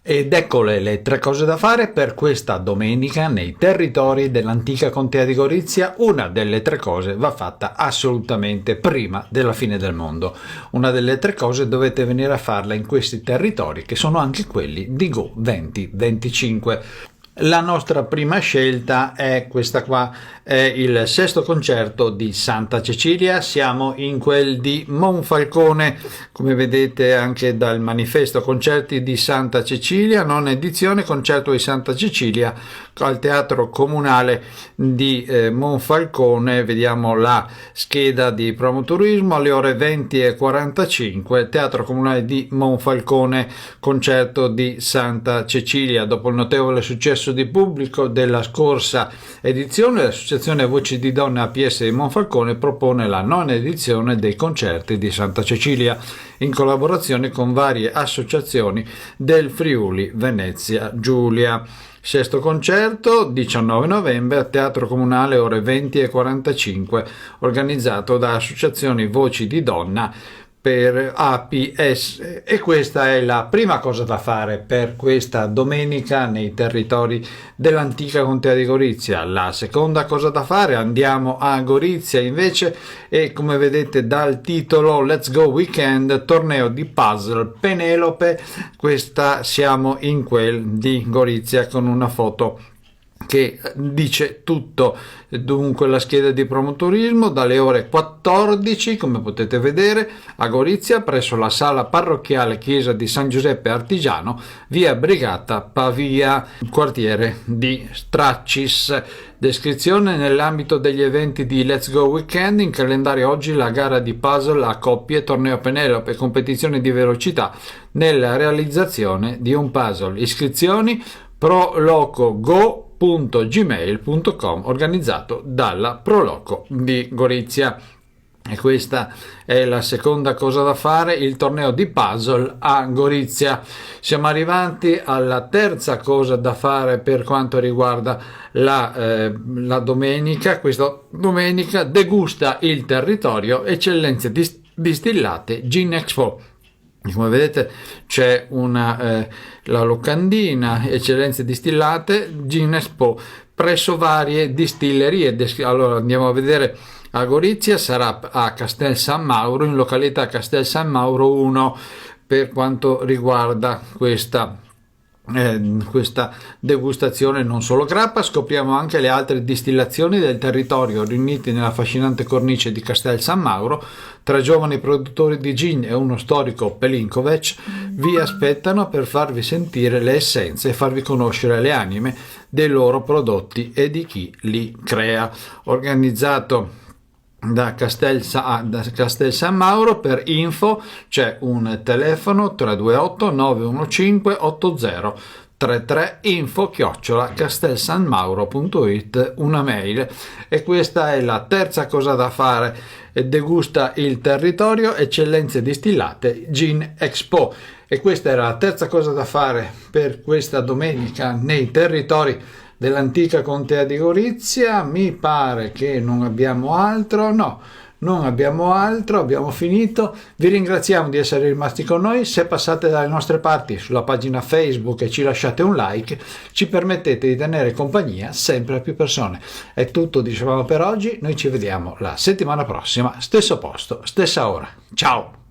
Ed eccole le tre cose da fare per questa domenica nei territori dell'antica contea di Gorizia. Una delle tre cose va fatta assolutamente prima della fine del mondo. Una delle tre cose dovete venire a farla in questi territori che sono anche quelli di Go 2025. La nostra prima scelta è questa qua, è il sesto concerto di Santa Cecilia. Siamo in quel di Monfalcone, come vedete anche dal manifesto concerti di Santa Cecilia, nona edizione, concerto di Santa Cecilia al Teatro Comunale di Monfalcone. Vediamo la scheda di promoturismo alle ore 20:45, Teatro Comunale di Monfalcone, concerto di Santa Cecilia. Dopo il notevole successo di pubblico della scorsa edizione, l'associazione Voci di Donne APS di Monfalcone propone la nona edizione dei concerti di Santa Cecilia in collaborazione con varie associazioni del Friuli Venezia Giulia. Sesto concerto, 19 novembre, a Teatro Comunale, ore 20:45, organizzato da associazioni Voci di Donna per APS. E questa è la prima cosa da fare per questa domenica nei territori dell'antica contea di Gorizia. La seconda cosa da fare, andiamo a Gorizia invece, e come vedete dal titolo Let's Go Weekend, torneo di puzzle Penelope. Questa siamo in quel di Gorizia con una foto che dice tutto. Dunque la scheda di promotorismo dalle ore 14, come potete vedere, a Gorizia presso la sala parrocchiale chiesa di San Giuseppe Artigiano, via Brigata Pavia, quartiere di Straccis. Descrizione: nell'ambito degli eventi di Let's Go Weekend, in calendario oggi la gara di puzzle a coppie, torneo Penelope, competizione di velocità nella realizzazione di un puzzle. Iscrizioni prolocogo.gmail.com, organizzato dalla Proloco di Gorizia. E questa è la seconda cosa da fare, il torneo di puzzle a Gorizia. Siamo arrivati alla terza cosa da fare per quanto riguarda la domenica. Questa domenica degusta il territorio eccellenze distillate Gin Expo. Come vedete c'è la locandina eccellenze distillate Gin Expo presso varie distillerie. Allora andiamo a vedere. A Gorizia sarà a Castel San Mauro, in località Castel San Mauro 1, per quanto riguarda questa degustazione. Non solo grappa, scopriamo anche le altre distillazioni del territorio riunite nella affascinante cornice di Castel San Mauro. Tre giovani produttori di gin e uno storico Pelinkovic vi aspettano per farvi sentire le essenze e farvi conoscere le anime dei loro prodotti e di chi li crea. Organizzato da Castel San Mauro. Per info c'è un telefono 328 915 8033, info@castelsanmauro.it, una mail. E questa è la terza cosa da fare, degusta il territorio eccellenze distillate Gin Expo. E questa era la terza cosa da fare per questa domenica nei territori dell'antica contea di Gorizia. Mi pare che non abbiamo altro. No, non abbiamo altro, abbiamo finito. Vi ringraziamo di essere rimasti con noi. Se passate dalle nostre parti sulla pagina Facebook e ci lasciate un like, ci permettete di tenere compagnia sempre a più persone. È tutto, dicevamo, per oggi. Noi ci vediamo la settimana prossima, stesso posto, stessa ora. Ciao!